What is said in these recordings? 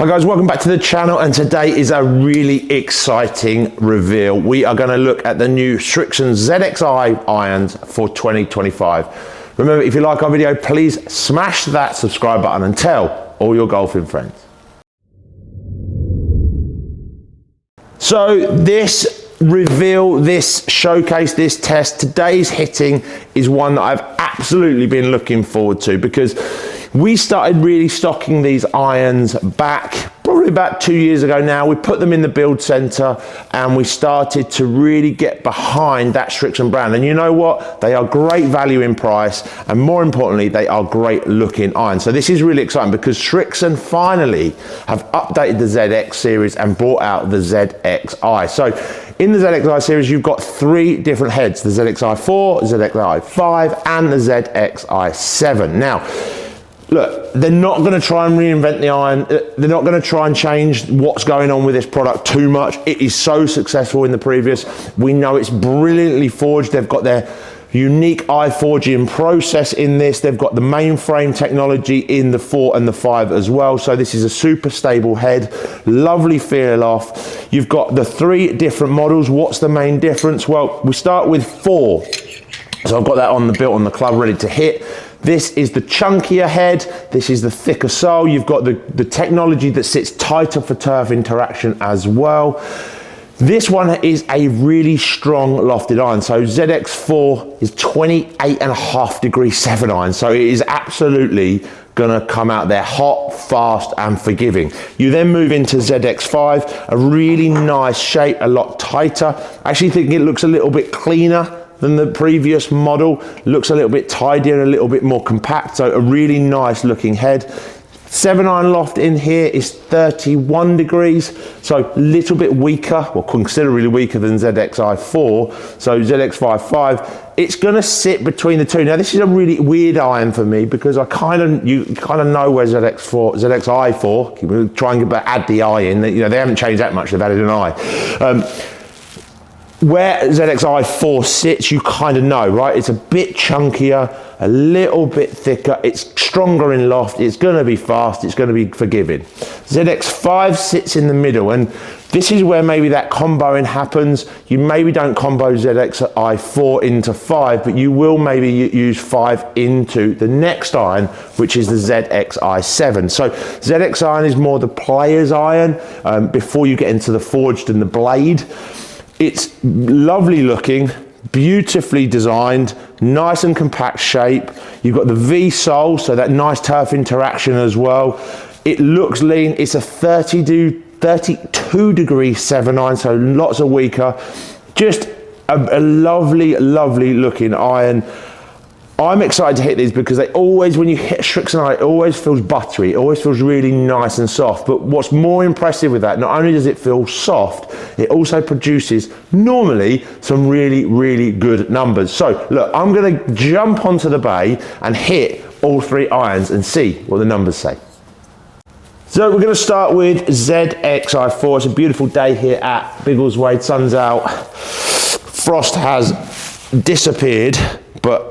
Hi guys, welcome back to the channel, and today is a really exciting reveal. We are going to look at the new Srixon ZXi irons for 2025. Remember, if you like our video, please smash that subscribe button and tell all your golfing friends. So this reveal, this showcase, this test, today's hitting is one that I've absolutely been looking forward to, because we started really stocking these irons back probably about 2 years ago now. We put them in the build center and we started to really get behind that Srixon brand. And you know what? They are great value in price, and more importantly, they are great looking irons. So this is really exciting because Srixon finally have updated the ZX series and brought out the ZXi. So in the ZXi series, you've got three different heads: the ZXi4, ZXi5, and the ZXi7. Now, look, they're not going to try and reinvent the iron. They're not going to try and change what's going on with this product too much. It is so successful in the previous. We know it's brilliantly forged. They've got their unique iForging process in this. They've got the mainframe technology in the 4 and the 5 as well. So this is a super stable head, lovely feel off. You've got the three different models. What's the main difference? Well, we start with 4. So I've got that on the built on the club ready to hit. This is the chunkier head, this is the thicker sole. You've got the technology that sits tighter for turf interaction as well. This one is a really strong lofted iron. So ZX4 is 28.5 degree 7 iron. So it is absolutely gonna come out there hot, fast, and forgiving. You then move into ZX5, a really nice shape, a lot tighter. I actually think it looks a little bit cleaner than the previous model. Looks a little bit tidier, a little bit more compact, so a really nice looking head. 7 iron loft in here is 31 degrees, so a little bit weaker, well, considerably weaker than ZXi4. So ZX5, it's going to sit between the two. Now this is a really weird iron for me, because you kind of know where ZXi4, try and add the I in. You know, they haven't changed that much, they've added an I. Where ZXi4 sits, you kind of know, right? It's a bit chunkier, a little bit thicker, it's stronger in loft, it's going to be fast, it's going to be forgiving. ZX5 sits in the middle, and this is where maybe that comboing happens. You maybe don't combo ZXi4 into 5, but you will maybe use 5 into the next iron, which is the ZXi7. So ZX iron is more the player's iron before you get into the forged and the blade. It's lovely looking, beautifully designed, nice and compact shape. You've got the V sole, so that nice turf interaction as well. It looks lean. It's a 32 degree 7 iron, so lots of weaker. Just a lovely, lovely looking iron. I'm excited to hit these because they always, when you hit Srixon iron, it always feels buttery. It always feels really nice and soft. But what's more impressive with that, not only does it feel soft, it also produces normally some really, really good numbers. So look, I'm going to jump onto the bay and hit all 3 irons and see what the numbers say. So we're going to start with ZXi4. It's a beautiful day here at Biggleswade. Sun's out. Frost has disappeared, but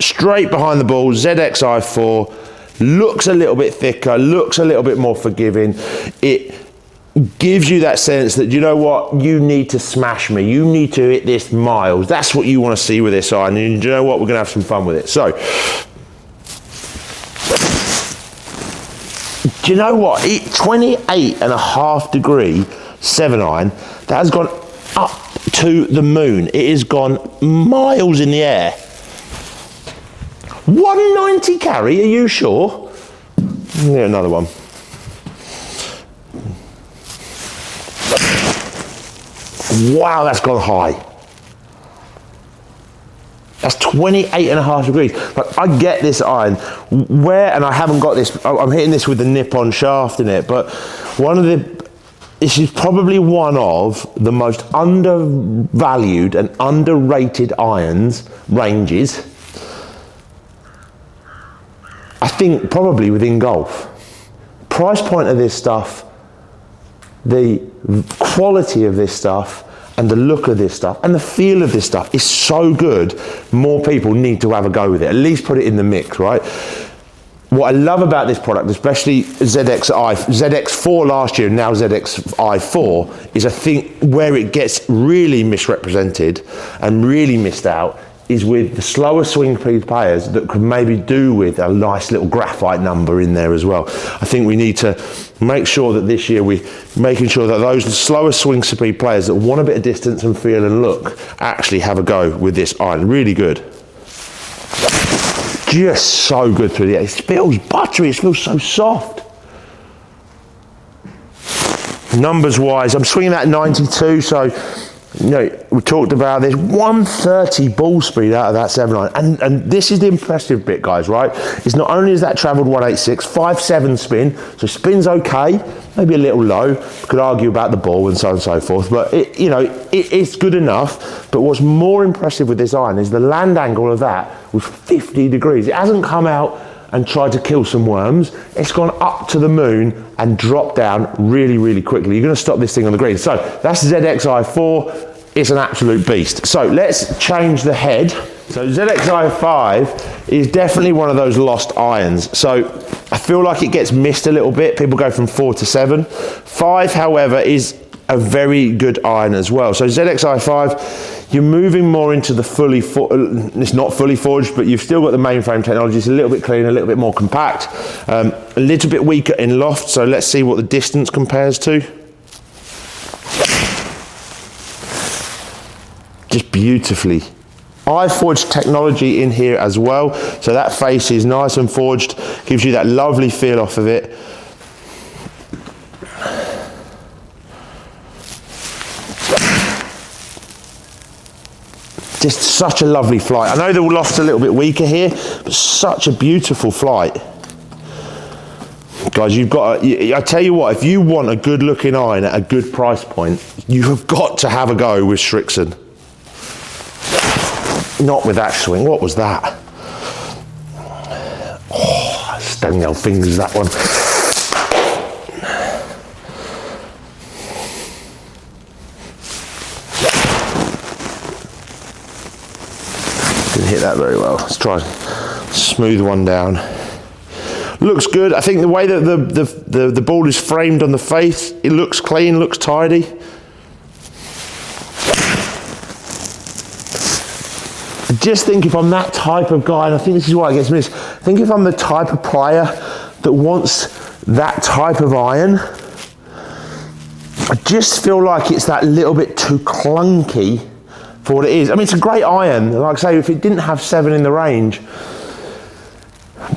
straight behind the ball, ZXi4 looks a little bit thicker, looks a little bit more forgiving. It gives you that sense that, you know what, you need to smash me, you need to hit this miles. That's what you want to see with this iron, and you know what, we're going to have some fun with it. So, do you know what, 28.5 degree 7 iron, that has gone up to the moon. It has gone miles in the air. 190 carry, are you sure? Yeah, another one. Wow, that's gone high. That's 28.5 degrees. But I get this iron. Where, and I haven't got this, I'm hitting this with the nip-on shaft in it, but this is probably one of the most undervalued and underrated ranges, I think, probably within golf. Price point of this stuff, the quality of this stuff, and the look of this stuff, and the feel of this stuff is so good, more people need to have a go with it. At least put it in the mix, right? what I love about this product, especially ZX4 last year and now ZXi4, is I think where it gets really misrepresented and really missed out is with the slower swing speed players that could maybe do with a nice little graphite number in there as well. I think we need to make sure that this year we're making sure that those slower swing speed players that want a bit of distance and feel and look actually have a go with this iron. Really good. Just so good through the air. It feels buttery, it feels so soft. Numbers wise, I'm swinging that 92, so you know, we talked about this 130 ball speed out of that 7-iron, and this is the impressive bit, guys, right? It's not only has that traveled 186, 5.7 spin, so spin's okay, maybe a little low, could argue about the ball and so on and so forth, but it's good enough. But what's more impressive with this iron is the land angle of that was 50 degrees. It hasn't come out and tried to kill some worms. It's gone up to the moon and dropped down really, really quickly. You're going to stop this thing on the green. So that's ZXi4. It's an absolute beast. So let's change the head. So ZXi5 is definitely one of those lost irons. So I feel like it gets missed a little bit. People go from 4 to 7. 5, however, is a very good iron as well. So ZXi5, you're moving more into the it's not fully forged, but you've still got the mainframe technology. It's a little bit cleaner, a little bit more compact, a little bit weaker in loft. So let's see what the distance compares to. Just beautifully. I forged technology in here as well. So that face is nice and forged, gives you that lovely feel off of it. Just such a lovely flight. I know the loft's a little bit weaker here, but such a beautiful flight. Guys, you've got I tell you what, if you want a good looking iron at a good price point, you have got to have a go with Srixon. Not with that swing. What was that? Oh, stung your fingers, that one. Didn't hit that very well. Let's try smooth one down. Looks good. I think the way that the ball is framed on the face, it looks clean, looks tidy. I just think if I'm that type of guy, and I think this is why it gets missed, I think if I'm the type of player that wants that type of iron, I just feel like it's that little bit too clunky for what it is. I mean, it's a great iron. Like I say, if it didn't have 7 in the range,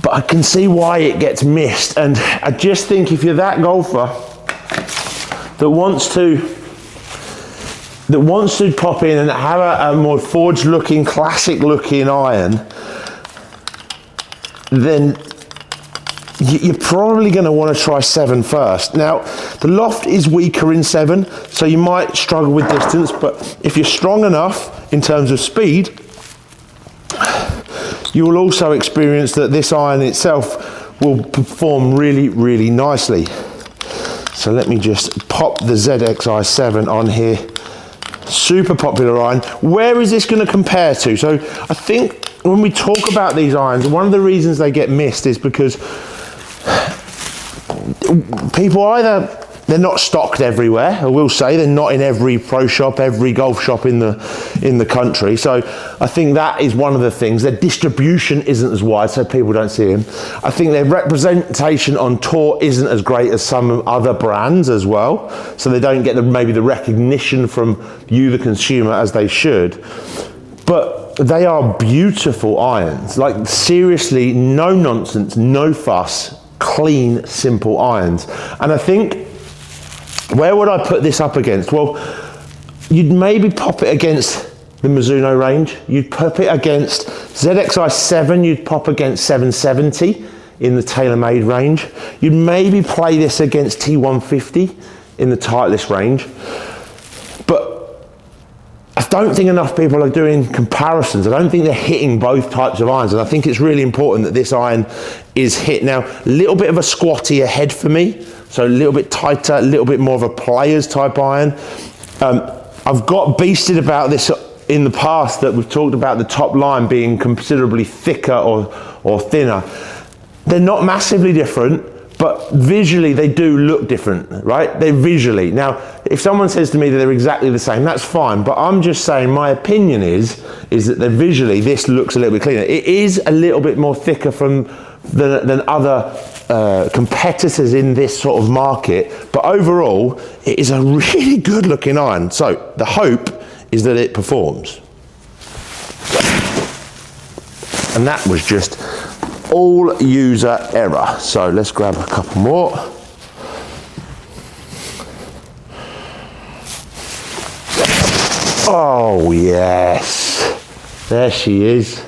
but I can see why it gets missed. And I just think if you're that golfer that wants to pop in and have a more forged looking, classic looking iron, then you're probably going to want to try 7 first. Now, the loft is weaker in 7, so you might struggle with distance, but if you're strong enough in terms of speed, you will also experience that this iron itself will perform really, really nicely. So let me just pop the ZXi7 on here. Super popular iron. Where is this going to compare to? So I think when we talk about these irons, one of the reasons they get missed is because people either, they're not stocked everywhere. I will say they're not in every pro shop, every golf shop in the country. So I think that is one of the things. Their distribution isn't as wide, so people don't see them. I think their representation on tour isn't as great as some other brands as well. So they don't get maybe the recognition from you, the consumer, as they should. But they are beautiful irons. Like seriously, no nonsense, no fuss, clean, simple irons. And I think, where would I put this up against? Well, you'd maybe pop it against the Mizuno range. You'd pop it against ZXi7, you'd pop against 770 in the TaylorMade range. You'd maybe play this against T150 in the Titleist range. But I don't think enough people are doing comparisons. I don't think they're hitting both types of irons, and I think it's really important that this iron is hit. Now, a little bit of a squattier head for me, so a little bit tighter, a little bit more of a player's type iron. I've got beasted about this in the past, that we've talked about the top line being considerably thicker or thinner. They're not massively different, but visually they do look different, right? They're visually. Now, if someone says to me that they're exactly the same, that's fine, but I'm just saying my opinion is that they're visually, this looks a little bit cleaner. It is a little bit more thicker than other competitors in this sort of market, but overall, it is a really good looking iron. So the hope is that it performs. And that was just all user error. So let's grab a couple more. Oh yes, there she is.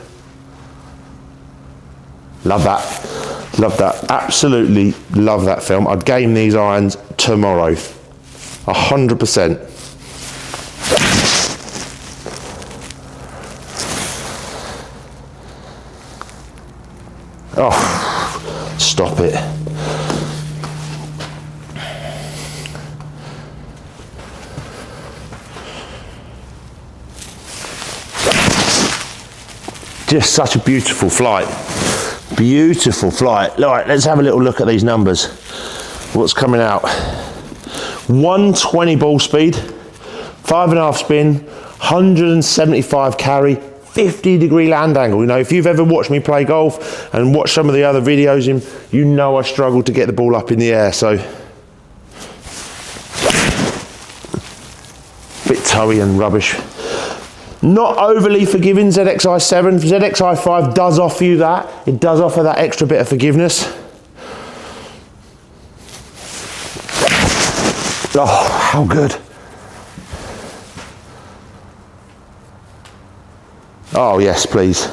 Love that, love that, absolutely love that film. I'd game these irons tomorrow, 100%. Oh, stop it. Just such a beautiful flight. Beautiful flight. All right, let's have a little look at these numbers. What's coming out? 120 ball speed, 5.5 spin, 175 carry, 50-degree land angle. You know, if you've ever watched me play golf and watched some of the other videos, you know I struggle to get the ball up in the air, so bit toey and rubbish. Not overly forgiving, ZXi 7. ZXi 5 does offer you that. It does offer that extra bit of forgiveness. Oh, how good. Oh yes, please.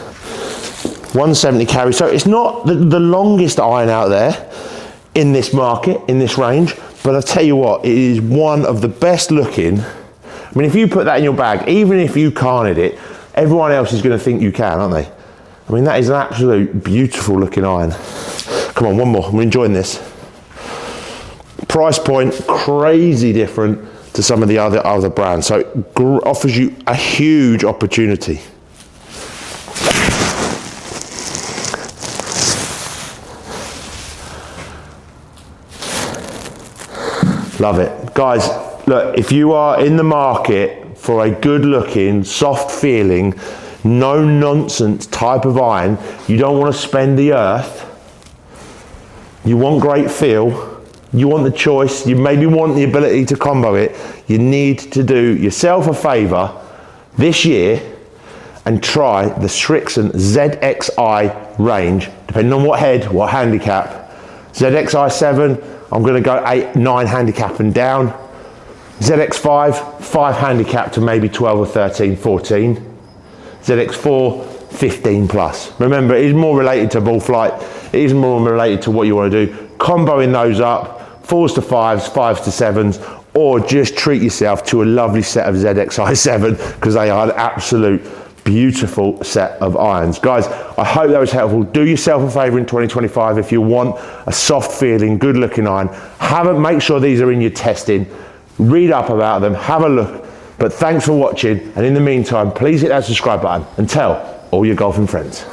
170 carry. So it's not the longest iron out there in this market, in this range, but I'll tell you what, it is one of the best looking. I mean, if you put that in your bag, even if you can't hit it, everyone else is going to think you can, aren't they? I mean, that is an absolute beautiful looking iron. Come on, one more. I'm enjoying this. Price point, crazy different to some of the other brands. So it offers you a huge opportunity. Love it. Guys, look, if you are in the market for a good looking, soft feeling, no nonsense type of iron, you don't want to spend the earth, you want great feel, you want the choice, you maybe want the ability to combo it, you need to do yourself a favor this year and try the Srixon ZXi range, depending on what head, what handicap. ZXi 7, I'm going to go 8, 9 handicap and down. ZX5, 5 handicap to maybe 12 or 13, 14. ZX4, 15 plus. Remember, it is more related to ball flight. It is more related to what you want to do. Comboing those up, 4s to 5s, 5s to 7s, or just treat yourself to a lovely set of ZXi 7 because they are an absolute beautiful set of irons. Guys, I hope that was helpful. Do yourself a favor in 2025 if you want a soft feeling, good looking iron. Make sure these are in your testing. Read up about them, have a look. But thanks for watching, and in the meantime, please hit that subscribe button and tell all your golfing friends.